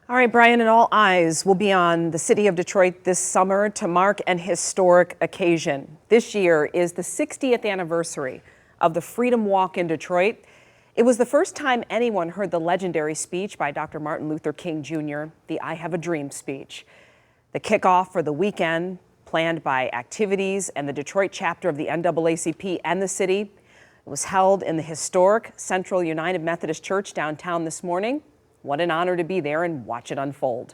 All right, Brian, and all eyes will be on the city of Detroit this summer to mark an historic occasion. This year is the 60th anniversary of the Freedom Walk in Detroit. It was the first time anyone heard the legendary speech by Dr. Martin Luther King Jr., the I Have a Dream speech. The kickoff for the weekend, planned by activities and the Detroit chapter of the NAACP and the city, it was held in the historic Central United Methodist Church downtown this morning. What an honor to be there and watch it unfold.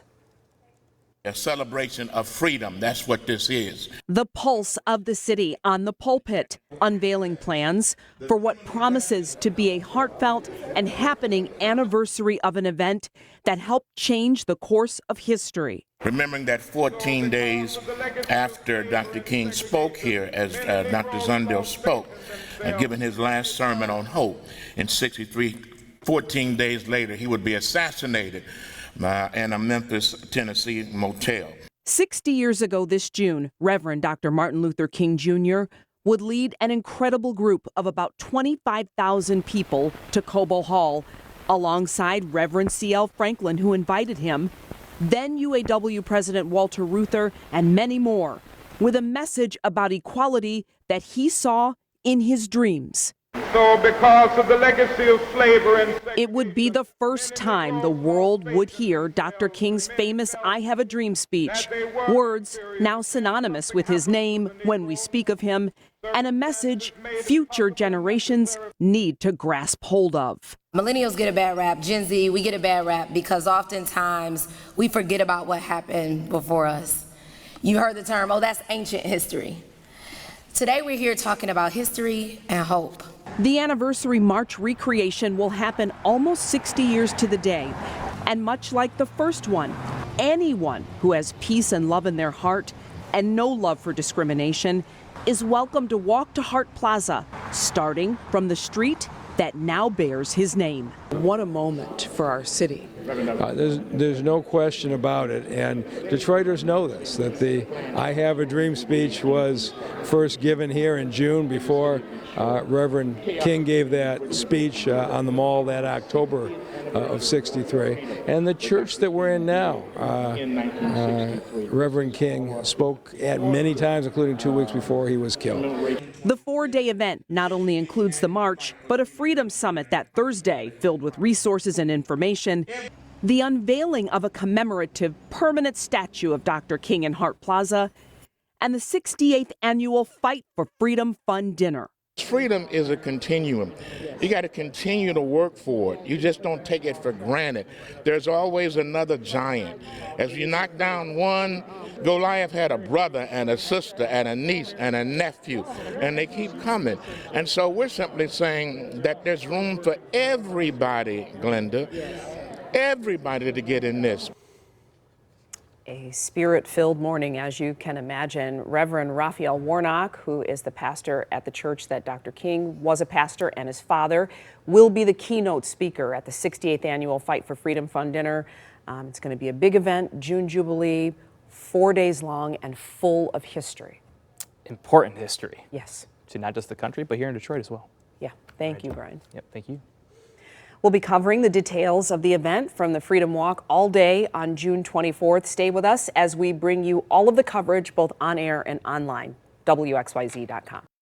A celebration of freedom, that's what this is. The pulse of the city on the pulpit, unveiling plans for what promises to be a heartfelt and happening anniversary of an event that helped change the course of history. Remembering that 14 days after Dr. King spoke here, as Dr. Zundel spoke, giving his last sermon on hope in '63, 14 days later, he would be assassinated in a Memphis, Tennessee motel. 60 years ago this June, Reverend Dr. Martin Luther King Jr. would lead an incredible group of about 25,000 people to Cobo Hall, alongside Reverend C.L. Franklin, who invited him, then UAW President Walter Reuther, and many more, with a message about equality that he saw in his dreams. So because of the legacy of slavery and it would be the first time the world would hear Dr. King's famous I Have a Dream speech, words now synonymous with his name when we speak of him, and a message future generations need to grasp hold of. Millennials get a bad rap. Gen Z, we get a bad rap because oftentimes we forget about what happened before us. You heard the term, oh, that's ancient history. Today we're here talking about history and hope. The anniversary march recreation will happen almost 60 years to the day. And much like the first one, anyone who has peace and love in their heart and no love for discrimination is welcome to walk to Hart Plaza, starting from the street that now bears his name. What a moment for our city. There's no question about it, and Detroiters know this, that the I Have a Dream speech was first given here in June before Reverend King gave that speech on the Mall that October of '63. And the church that we're in now, Reverend King spoke at many times, including 2 weeks before he was killed. The 4-day event not only includes the march, but a Freedom Summit that Thursday filled with resources and information, the unveiling of a commemorative permanent statue of Dr. King in Hart Plaza, and the 68th annual Fight for Freedom Fund dinner. Freedom is a continuum. You got to continue to work for it. You just don't take it for granted. There's always another giant. As you knock down one, Goliath had a brother and a sister and a niece and a nephew, and they keep coming. And so we're simply saying that there's room for everybody, Glenda, everybody to get in this. A spirit-filled morning, as you can imagine. Reverend Raphael Warnock, who is the pastor at the church that Dr. King was a pastor, and his father, will be the keynote speaker at the 68th annual Fight for Freedom Fund dinner. It's going to be a big event, June Jubilee, 4 days long and full of history. Important history. Yes. To not just the country, but here in Detroit as well. Yeah. Thank you, Brian. Yep. Thank you. We'll be covering the details of the event from the Freedom Walk all day on June 24th. Stay with us as we bring you all of the coverage, both on air and online. WXYZ.com.